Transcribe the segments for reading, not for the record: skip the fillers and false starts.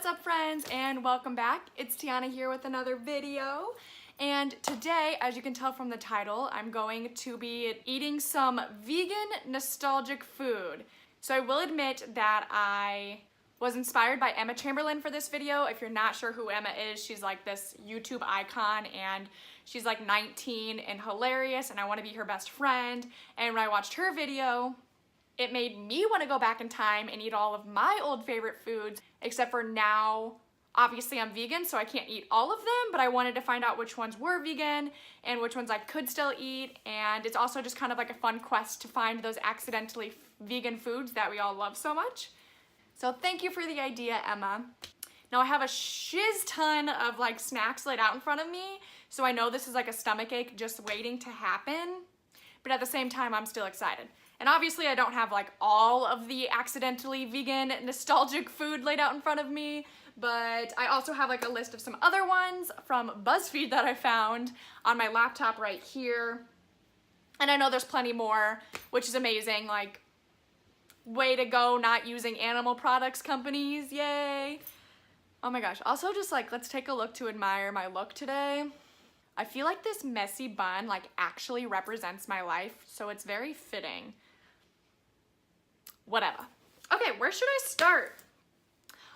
What's up, friends, and welcome back. It's Tiana here with another video. And today, as you can tell from the title, I'm going to be eating some vegan nostalgic food. So I will admit that I was inspired by Emma Chamberlain for this video. If you're not sure who Emma is, she's like this YouTube icon, and she's like 19 and hilarious, and I want to be her best friend. And when I watched her video, it made me want to go back in time and eat all of my old favorite foods, except for now, obviously I'm vegan, so I can't eat all of them, but I wanted to find out which ones were vegan and which ones I could still eat, and it's also just kind of like a fun quest to find those accidentally vegan foods that we all love so much. So thank you for the idea, Emma. Now I have a shiz ton of like snacks laid out in front of me, so I know this is like a stomachache just waiting to happen, but at the same time, I'm still excited. And obviously I don't have like all of the accidentally vegan nostalgic food laid out in front of me, but I also have like a list of some other ones from BuzzFeed that I found on my laptop right here. And I know there's plenty more, which is amazing. Like, way to go not using animal products companies, yay. Oh my gosh, also just like, let's take a look to admire my look today. I feel like this messy bun like actually represents my life, so it's very fitting. Whatever. Okay, where should I start?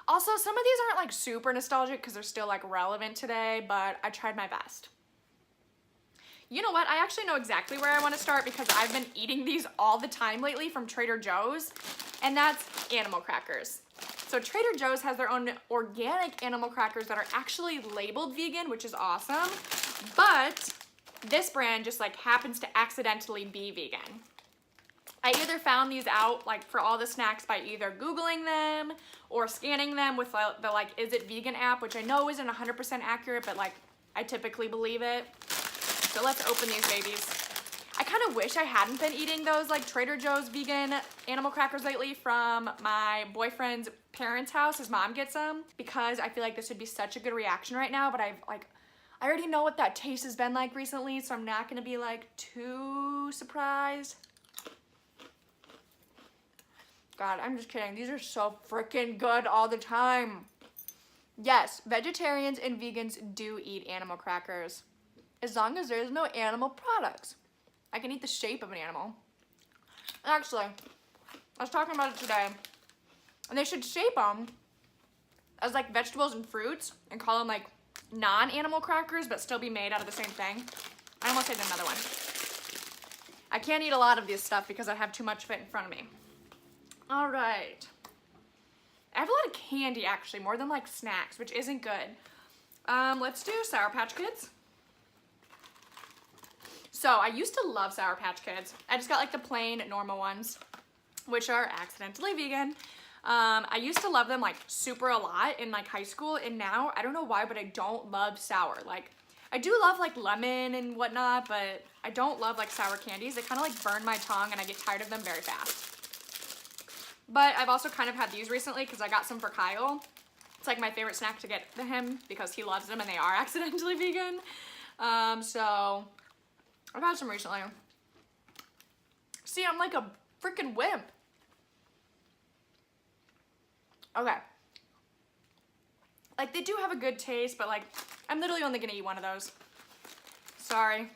Also, some of these aren't like super nostalgic because they're still like relevant today, but I tried my best. You know what? I actually know exactly where I want to start because I've been eating these all the time lately from Trader Joe's, and that's animal crackers. So Trader Joe's has their own organic animal crackers that are actually labeled vegan, which is awesome, but this brand just like happens to accidentally be vegan. I either found these out like for all the snacks by either Googling them or scanning them with the like Is It Vegan app, which I know isn't 100% accurate, but like I typically believe it. So let's open these babies. I kind of wish I hadn't been eating those like Trader Joe's vegan animal crackers lately from my boyfriend's parents' house. His mom gets them because I feel like this would be such a good reaction right now, but I already know what that taste has been like recently, so I'm not gonna be like too surprised. God, I'm just kidding. These are so freaking good all the time. Yes, vegetarians and vegans do eat animal crackers, as long as there's no animal products. I can eat the shape of an animal. Actually, I was talking about it today, and they should shape them as like vegetables and fruits and call them like non-animal crackers, but still be made out of the same thing. I almost ate another one. I can't eat a lot of this stuff because I have too much of it in front of me. All right. I have a lot of candy actually, more than like snacks, which isn't good. Let's do Sour Patch Kids. So I used to love Sour Patch Kids. I just got like the plain normal ones, which are accidentally vegan. I used to love them like super a lot in like high school, and now I don't know why, but I don't love sour. Like I do love like lemon and whatnot, but I don't love like sour candies. They kind of like burn my tongue and I get tired of them very fast. But I've also kind of had these recently because I got some for Kyle. It's like my favorite snack to get to him because he loves them and they are accidentally vegan. So I've had some recently. See, I'm like a freaking wimp. Okay. Like, they do have a good taste, but like, I'm literally only gonna eat one of those. Sorry.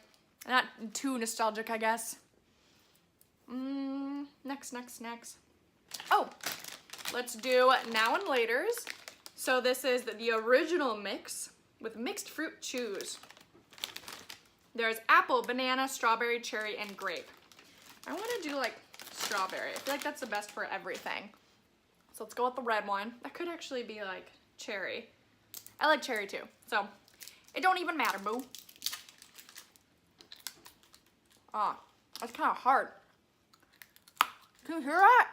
Not too nostalgic, I guess. Next. Oh, let's do Now and Laters. So this is the original mix with mixed fruit chews. There's apple, banana, strawberry, cherry, and grape. I want to do like strawberry. I feel like that's the best for everything. So let's go with the red one. That could actually be like cherry. I like cherry too. So it don't even matter, boo. Ah, that's kind of hard. Can you hear that?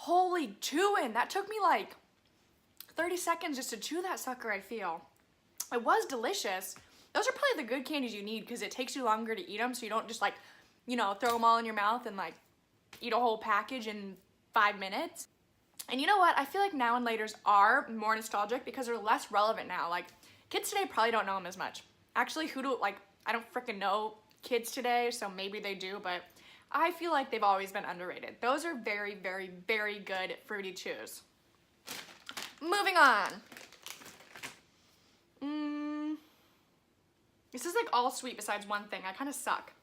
Holy chewing, that took me like 30 seconds just to chew that sucker, I feel. It was delicious. Those are probably the good candies you need because it takes you longer to eat them, so you don't just like, you know, throw them all in your mouth and like eat a whole package in 5 minutes. And you know what? I feel like Now and Laters are more nostalgic because they're less relevant now. Like, kids today probably don't know them as much. Actually, I don't freaking know kids today, so maybe they do, but I feel like they've always been underrated. Those are very, very, very good Fruity Chews. Moving on. This is like all sweet besides one thing. I kind of suck.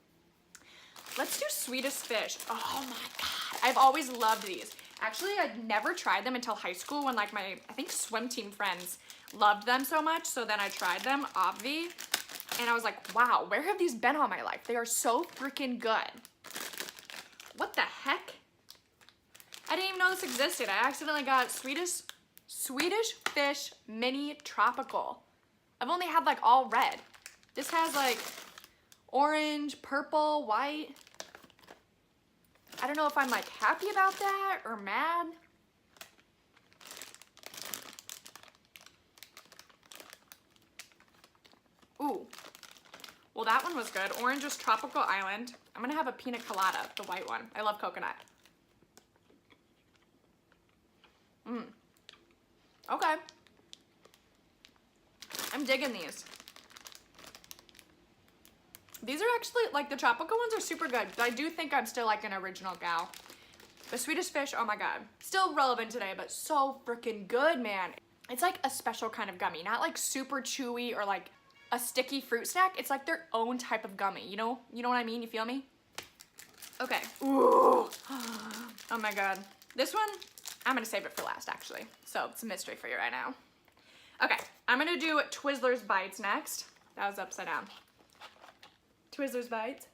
Let's do Swedish Fish. Oh my God. I've always loved these. Actually, I'd never tried them until high school when like my, I think swim team friends loved them so much. So then I tried them, obvi. And I was like, wow, where have these been all my life? They are so freaking good. What the heck? I didn't even know this existed. I accidentally got Swedish Fish Mini Tropical. I've only had like all red. This has like orange, purple, white. I don't know if I'm like happy about that or mad. Ooh. Well, that one was good. Orange was Tropical Island. I'm gonna have a pina colada, the white one. I love coconut. Okay. I'm digging these. These are actually, like the tropical ones are super good, but I do think I'm still like an original gal. The Swedish Fish, oh my God. Still relevant today, but so freaking good, man. It's like a special kind of gummy, not like super chewy or like a sticky fruit snack. It's like their own type of gummy, you know what I mean? You feel me? Okay. Ooh. Oh my God. This one, I'm gonna save it for last actually. So it's a mystery for you right now. Okay, I'm gonna do Twizzlers Bites next. That was upside down. Twizzlers Bites.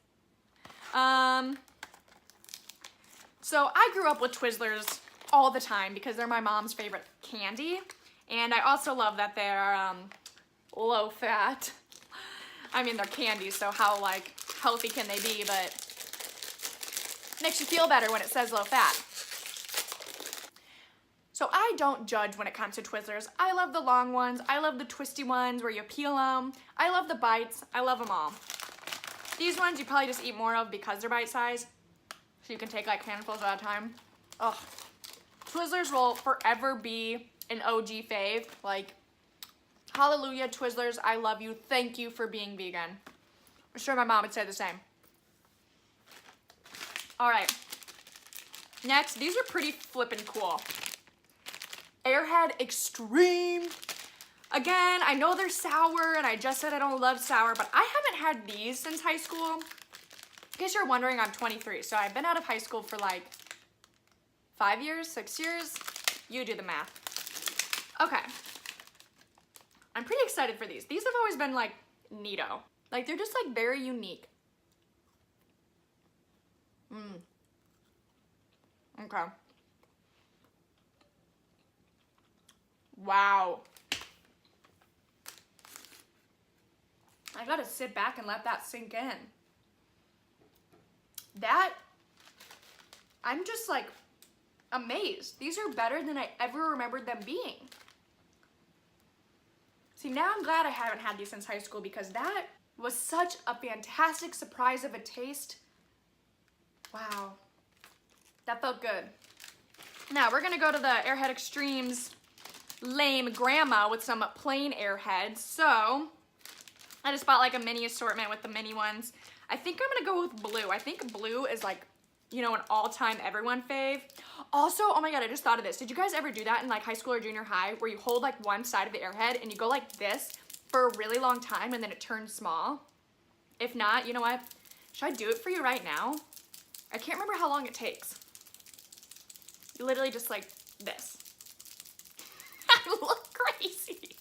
So I grew up with Twizzlers all the time because they're my mom's favorite candy. And I also love that they're low fat. I mean, they're candies, so how like healthy can they be, but makes you feel better when it says low fat. So I don't judge when it comes to Twizzlers. I love the long ones. I love the twisty ones where you peel them. I love the bites. I love them all. These ones you probably just eat more of because they're bite size. So you can take like handfuls at a time. Ugh. Twizzlers will forever be an OG fave. Like, hallelujah, Twizzlers, I love you. Thank you for being vegan. I'm sure my mom would say the same. All right. Next, these are pretty flippin' cool. Airhead Extreme. Again, I know they're sour, and I just said I don't love sour, but I haven't had these since high school. In case you're wondering, I'm 23, so I've been out of high school for like 5 years, 6 years. You do the math. Okay. I'm pretty excited for these. These have always been like neato. Like they're just like very unique. Okay. Wow. I gotta sit back and let that sink in. I'm just like amazed. These are better than I ever remembered them being. See, now I'm glad I haven't had these since high school because that was such a fantastic surprise of a taste. Wow. That felt good. Now we're gonna go to the Airhead Extremes Lame Grandma with some plain Airheads. So I just bought like a mini assortment with the mini ones. I think I'm gonna go with blue. I think blue is like, you know, an all-time everyone fave. Also, oh my God, I just thought of this. Did you guys ever do that in like high school or junior high where you hold like one side of the Airhead and you go like this for a really long time and then it turns small? If not, you know what? Should I do it for you right now? I can't remember how long it takes. You literally just like this. I look crazy.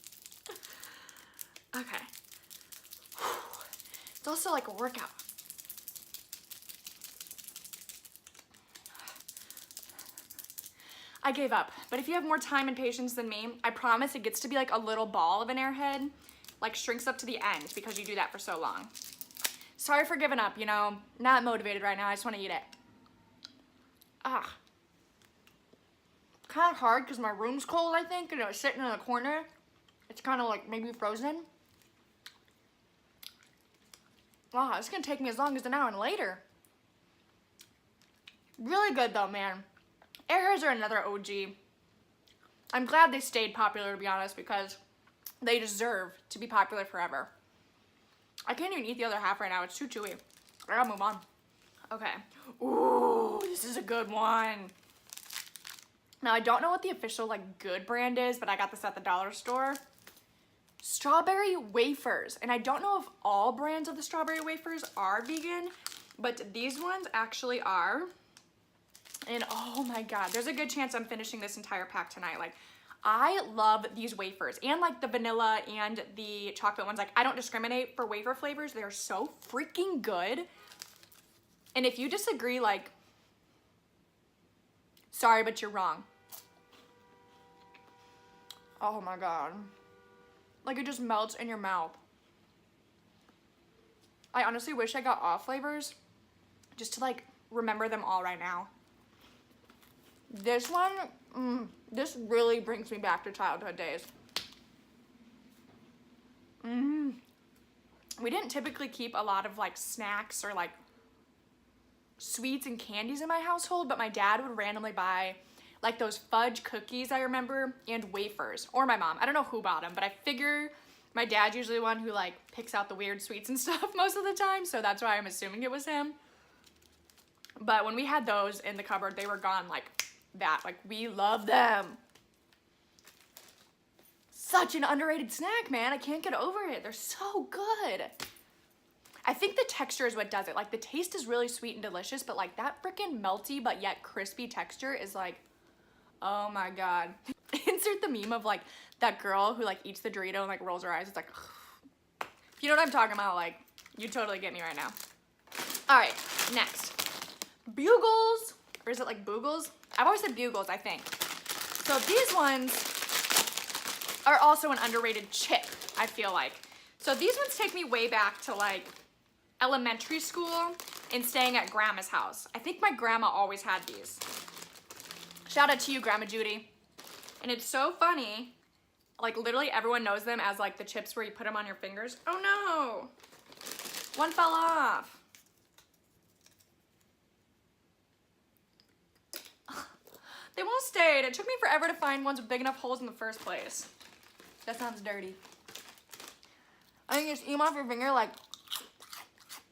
Okay. It's also like a workout. I gave up, but if you have more time and patience than me, I promise it gets to be like a little ball of an Airhead, like shrinks up to the end because you do that for so long. Sorry for giving up, you know, not motivated right now, I just want to eat it. Ah. Kind of hard because my room's cold, I think, and it was sitting in a corner. It's kind of like maybe frozen. Wow, it's gonna take me as long as an hour and later. Really good though, man. Airheads are another OG. I'm glad they stayed popular, to be honest, because they deserve to be popular forever. I can't even eat the other half right now. It's too chewy. I gotta move on. Okay. Ooh, this is a good one. Now, I don't know what the official, like, good brand is, but I got this at the dollar store. Strawberry Wafers. And I don't know if all brands of the strawberry wafers are vegan, but these ones actually are. And oh my God, there's a good chance I'm finishing this entire pack tonight. Like, I love these wafers, and like the vanilla and the chocolate ones. Like, I don't discriminate for wafer flavors. They're so freaking good. And if you disagree, like, sorry, but you're wrong. Oh my God. Like, it just melts in your mouth. I honestly wish I got all flavors just to like remember them all right now. This one, this really brings me back to childhood days. We didn't typically keep a lot of like snacks or like sweets and candies in my household, but my dad would randomly buy like those fudge cookies, I remember, and wafers, or my mom. I don't know who bought them, but I figure my dad's usually the one who like picks out the weird sweets and stuff most of the time, so that's why I'm assuming it was him. But when we had those in the cupboard, they were gone like that. Like, we love them. Such an underrated snack, man. I can't get over it. They're so good. I think the texture is what does it. Like, the taste is really sweet and delicious, but like that freaking melty but yet crispy texture is like, oh my God. Insert the meme of like that girl who like eats the Dorito and like rolls her eyes. It's like, if you know what I'm talking about, like, you totally get me right now. All right, next. Bugles, or is it like Bugles? I've always said Bugles, I think. So these ones are also an underrated chip, I feel like. So these ones take me way back to like elementary school and staying at grandma's house. I think my grandma always had these. Shout out to you, Grandma Judy. And it's so funny, like literally everyone knows them as like the chips where you put them on your fingers. Oh no, one fell off. They won't stay. It took me forever to find ones with big enough holes in the first place. That sounds dirty. I think you just eat them off your finger like,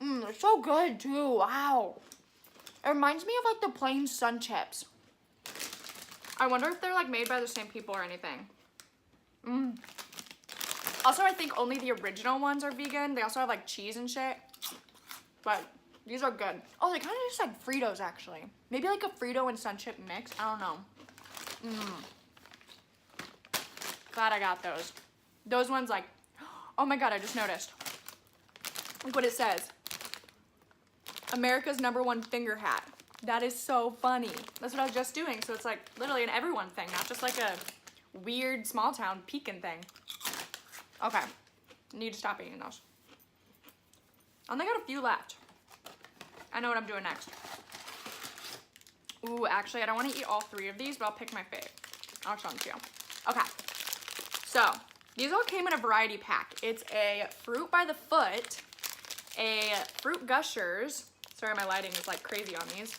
they're so good too, wow. It reminds me of like the plain Sun Chips. I wonder if they're like made by the same people or anything. Also, I think only the original ones are vegan. They also have like cheese and shit, but these are good. Oh, they kind of taste like Fritos actually. Maybe like a Frito and Sun Chip mix. I don't know. Glad I got those. Those ones like, oh my God, I just noticed. Look what it says. America's #1 finger hat. That is so funny. That's what I was just doing. So it's like literally an everyone thing, not just like a weird small town peeking thing. Okay, need to stop eating those. I only got a few left. I know what I'm doing next. Ooh, actually, I don't want to eat all 3 of these, but I'll pick my fave. I'll show them to you. Okay, so these all came in a variety pack. It's a Fruit by the Foot, a Fruit Gushers. Sorry, my lighting is like crazy on these.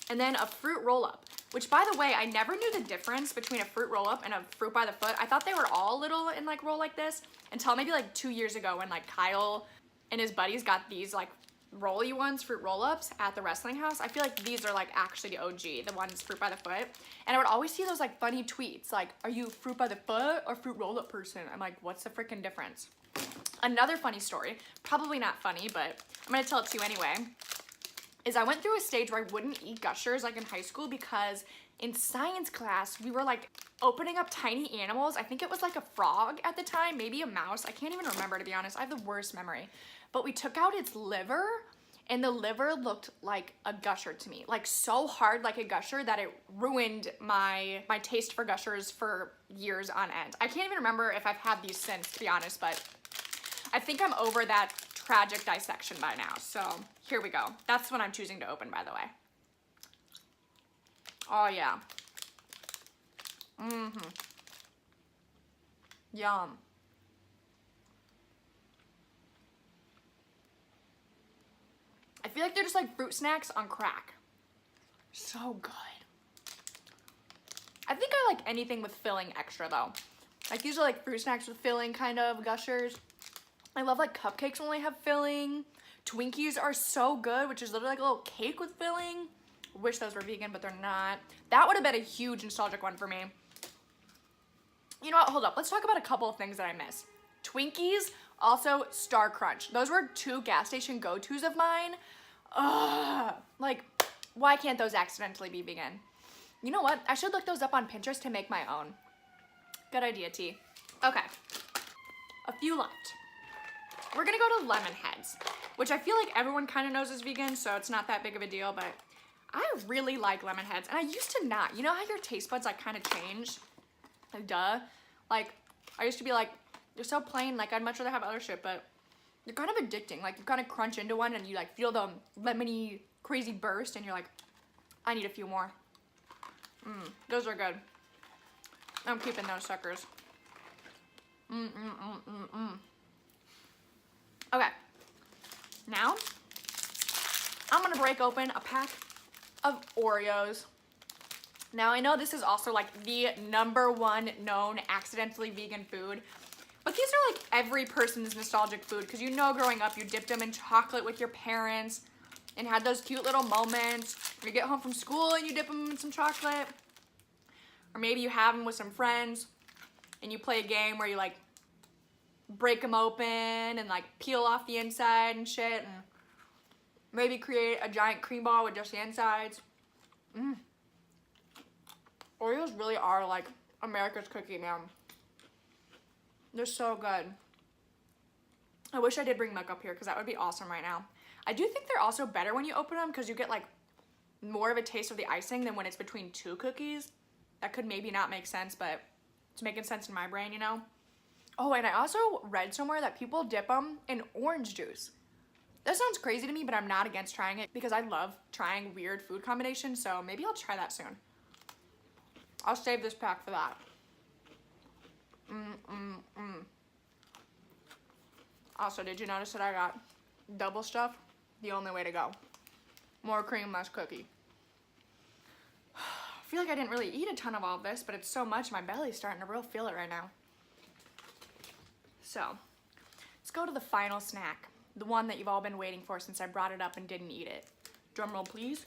And then a Fruit Roll-Up, which by the way, I never knew the difference between a Fruit Roll-Up and a Fruit by the Foot. I thought they were all little and like roll like this until maybe like 2 years ago when like Kyle and his buddies got these like rolly ones, Fruit Roll-Ups at the wrestling house. I feel like these are like actually the OG, the ones Fruit by the Foot. And I would always see those like funny tweets like, are you Fruit by the Foot or Fruit Roll-Up person? I'm like, what's the freaking difference? Another funny story, probably not funny, but I'm gonna tell it to you anyway, is I went through a stage where I wouldn't eat Gushers like in high school because in science class, we were like opening up tiny animals. I think it was like a frog at the time, maybe a mouse. I can't even remember, to be honest. I have the worst memory. But we took out its liver, and the liver looked like a Gusher to me. Like so hard like a Gusher that it ruined my taste for Gushers for years on end. I can't even remember if I've had these since, to be honest, but I think I'm over that tragic dissection by now. So here we go. That's what I'm choosing to open, by the way. Oh yeah. Yum. I feel like they're just like fruit snacks on crack. So good. I think I like anything with filling extra though. Like these are like fruit snacks with filling kind of Gushers. I love like cupcakes when they have filling. Twinkies are so good, which is literally like a little cake with filling. Wish those were vegan, but they're not. That would have been a huge nostalgic one for me. You know what, hold up. Let's talk about a couple of things that I miss. Twinkies, also Star Crunch. Those were two gas station go-tos of mine. Ugh, like, why can't those accidentally be vegan? You know what? I should look those up on Pinterest to make my own. Good idea, T. Okay, a few left. We're gonna go to lemon heads, which I feel like everyone kind of knows is vegan, so it's not that big of a deal, but I really like lemon heads, and I used to not. You know how your taste buds like kind of change? Like, duh. Like, I used to be like, they're so plain, like I'd much rather have other shit, but they're kind of addicting. Like, you kind of crunch into one and you like feel the lemony crazy burst, and you're like, I need a few more. Those are good. I'm keeping those suckers. Okay, now I'm gonna break open a pack of Oreos. Now I know this is also like the #1 known accidentally vegan food, but these are like every person's nostalgic food, because you know growing up you dipped them in chocolate with your parents and had those cute little moments. You get home from school and you dip them in some chocolate, or maybe you have them with some friends and you play a game where you like break them open and like peel off the inside and shit, and maybe create a giant cream ball with just the insides. Oreos really are like America's cookie, man. They're so good. I wish I did bring milk up here because that would be awesome right now. I do think they're also better when you open them because you get like more of a taste of the icing than when it's between two cookies. That could maybe not make sense, but it's making sense in my brain, you know? Oh, and I also read somewhere that people dip them in orange juice. That sounds crazy to me, but I'm not against trying it because I love trying weird food combinations, so maybe I'll try that soon. I'll save this pack for that. Also, did you notice that I got double stuff? The only way to go. More cream, less cookie. I feel like I didn't really eat a ton of all of this, but it's so much, my belly's starting to real feel it right now. So, let's go to the final snack. The one that you've all been waiting for since I brought it up and didn't eat it. Drum roll, please.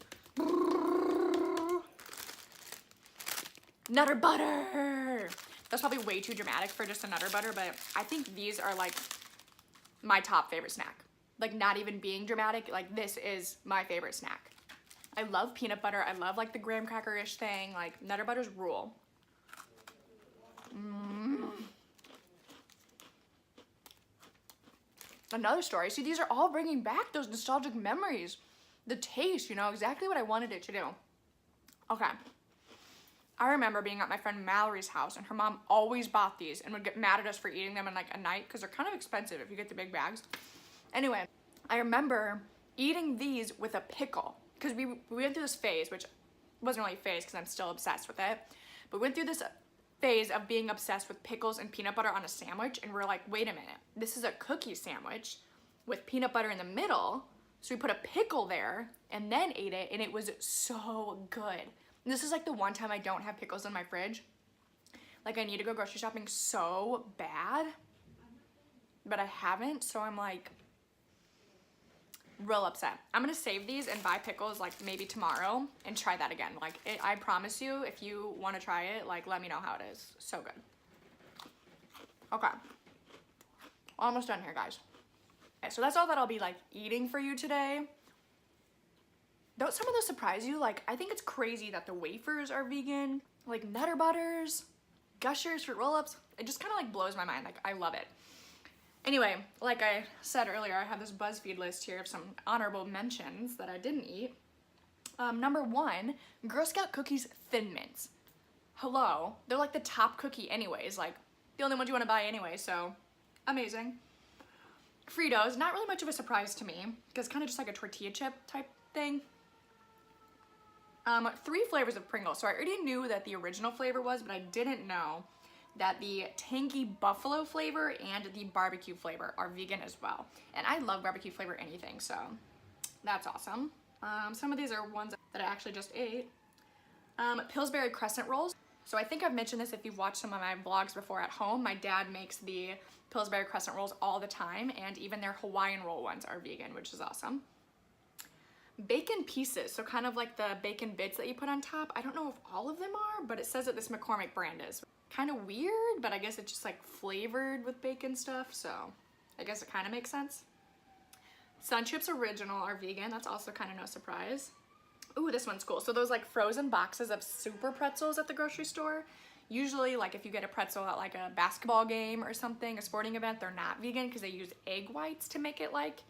Nutter butter! That's probably way too dramatic for just a Nutter butter, but I think these are like my top favorite snack. Like, not even being dramatic, like this is my favorite snack. I love peanut butter. I love like the graham cracker-ish thing. Like, Nutter butters rule. Another story. See, these are all bringing back those nostalgic memories. The taste, you know, exactly what I wanted it to do. Okay. I remember being at my friend Mallory's house, and her mom always bought these and would get mad at us for eating them in like a night because they're kind of expensive if you get the big bags. Anyway, I remember eating these with a pickle because we went through this phase, which wasn't really a phase because I'm still obsessed with it, but we went through this phase of being obsessed with pickles and peanut butter on a sandwich, and we're like, wait a minute, this is a cookie sandwich with peanut butter in the middle, so we put a pickle there and then ate it, and it was so good. And this is like the one time I don't have pickles in my fridge. Like, I need to go grocery shopping so bad, but I haven't, so I'm like real upset. I'm gonna save these and buy pickles like maybe tomorrow and try that again. Like, I promise you, if you want to try it, like, let me know how it is. So good. Okay, almost done here, guys. Okay, so that's all that I'll be like eating for you today. Don't some of those surprise you? Like, I think it's crazy that the Wafers are vegan, like Nutter butters, Gushers, fruit roll-ups. It just kind of like blows my mind. Like, I love it. Anyway, like I said earlier, I have this BuzzFeed list here of some honorable mentions that I didn't eat. #1, Girl Scout cookies Thin Mints. Hello, they're like the top cookie anyways, like the only ones you want to buy anyway, so amazing. Fritos, not really much of a surprise to me, because kind of just like a tortilla chip type thing. 3 flavors of Pringles. So I already knew that the original flavor was, but I didn't know that the tangy buffalo flavor and the barbecue flavor are vegan as well. And I love barbecue flavor anything, so that's awesome. Some of these are ones that I actually just ate. Pillsbury crescent rolls. So I think I've mentioned this if you've watched some of my vlogs before at home. My dad makes the Pillsbury crescent rolls all the time, and even their Hawaiian roll ones are vegan, which is awesome. Bacon pieces, so kind of like the bacon bits that you put on top. I don't know if all of them are, but it says that this McCormick brand is. Kind of weird, but I guess it's just like flavored with bacon stuff, so I guess it kind of makes sense. Sun Chips Original are vegan. That's also kind of no surprise. Ooh, this one's cool. So those like frozen boxes of super pretzels at the grocery store, usually like if you get a pretzel at like a basketball game or something, a sporting event, they're not vegan because they use egg whites to make it like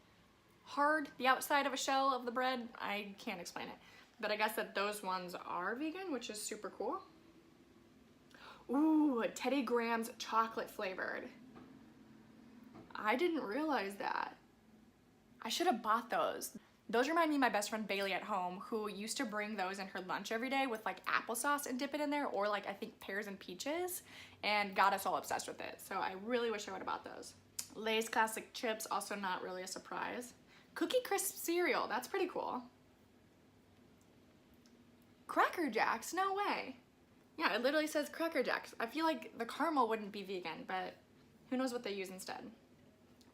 hard, the outside of a shell of the bread. I can't explain it, but I guess that those ones are vegan, which is super cool. Ooh, Teddy Grahams chocolate flavored. I didn't realize that. I should have bought those. Those remind me of my best friend Bailey at home, who used to bring those in her lunch every day with like applesauce and dip it in there, or like I think pears and peaches, and got us all obsessed with it. So I really wish I would have bought those. Lay's classic chips, also not really a surprise. Cookie Crisp cereal, that's pretty cool. Cracker Jacks, no way. Yeah, it literally says Cracker Jacks. I feel like the caramel wouldn't be vegan, but who knows what they use instead.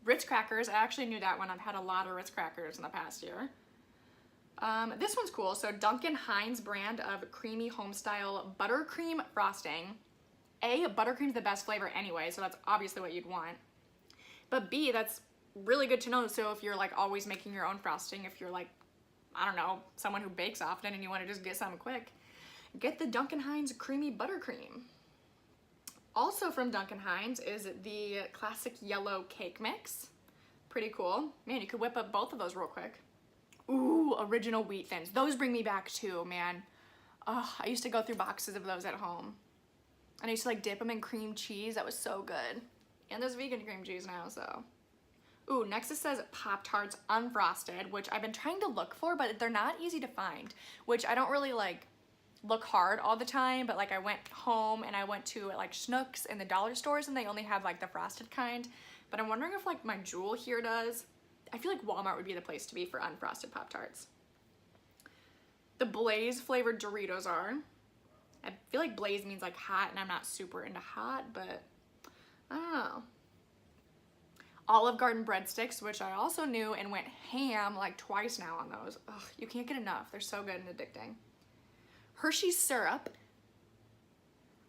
Ritz crackers, I actually knew that one. I've had a lot of Ritz crackers in the past year. This one's cool. So Duncan Hines brand of creamy homestyle buttercream frosting. A, buttercream's the best flavor anyway, so that's obviously what you'd want. But B, that's really good to know. So if you're like always making your own frosting, if you're like, I don't know, someone who bakes often and you want to just get something quick, get the Duncan Hines creamy buttercream. Also from Duncan Hines is the classic yellow cake mix. Pretty cool. Man, you could whip up both of those real quick. Ooh, original wheat thins. Those bring me back too, man. Oh, I used to go through boxes of those at home. And I used to like dip them in cream cheese. That was so good. And there's vegan cream cheese now, so. Ooh, next it says Pop-Tarts Unfrosted, which I've been trying to look for, but they're not easy to find, which I don't really like look hard all the time, but like I went home and I went to like Schnucks and the dollar stores and they only have like the frosted kind, but I'm wondering if like my Jewel here does. I feel like Walmart would be the place to be for unfrosted Pop-Tarts. The Blaze flavored Doritos are. I feel like Blaze means like hot and I'm not super into hot, but I don't know. Olive Garden breadsticks, which I also knew and went ham like twice now on those. Ugh, you can't get enough. They're so good and addicting. Hershey's syrup,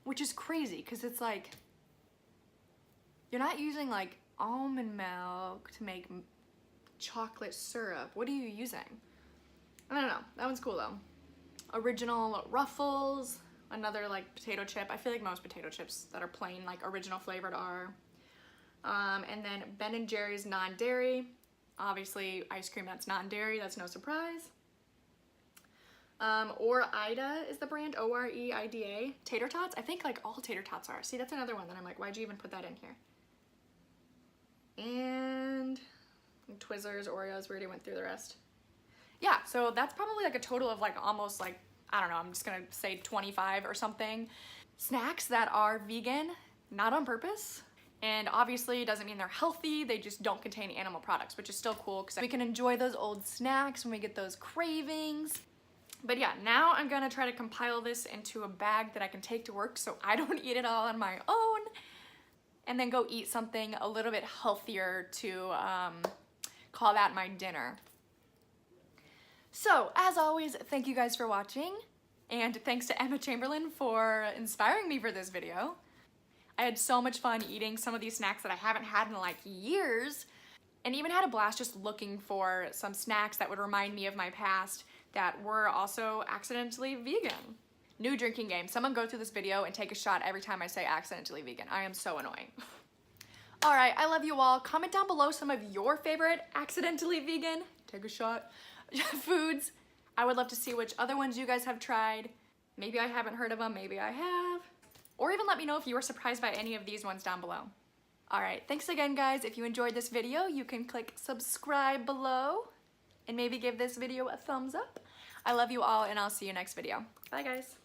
which is crazy because it's like, you're not using like almond milk to make chocolate syrup. What are you using? I don't know. That one's cool though. Original Ruffles, another like potato chip. I feel like most potato chips that are plain like original flavored are. And then Ben & Jerry's non-dairy. Obviously ice cream that's non-dairy, that's no surprise. Ore-Ida is the brand, O-R-E-I-D-A. Tater Tots, I think like all tater tots are. See, that's another one that I'm like, why'd you even put that in here? And Twizzlers, Oreos, we already went through the rest. Yeah, so that's probably like a total of like almost like, I don't know, I'm just gonna say 25 or something. Snacks that are vegan, not on purpose. And obviously it doesn't mean they're healthy, they just don't contain animal products, which is still cool because we can enjoy those old snacks when we get those cravings. But yeah, now I'm gonna try to compile this into a bag that I can take to work so I don't eat it all on my own, and then go eat something a little bit healthier to call that my dinner. So, as always, thank you guys for watching, and thanks to Emma Chamberlain for inspiring me for this video. I had so much fun eating some of these snacks that I haven't had in like years, and even had a blast just looking for some snacks that would remind me of my past that were also accidentally vegan. New drinking game. Someone go through this video and take a shot every time I say accidentally vegan. I am so annoying. All right, I love you all. Comment down below some of your favorite accidentally vegan, take a shot, foods. I would love to see which other ones you guys have tried. Maybe I haven't heard of them, maybe I have. Or even let me know if you were surprised by any of these ones down below. All right, thanks again, guys. If you enjoyed this video, you can click subscribe below and maybe give this video a thumbs up. I love you all, and I'll see you next video. Bye, guys.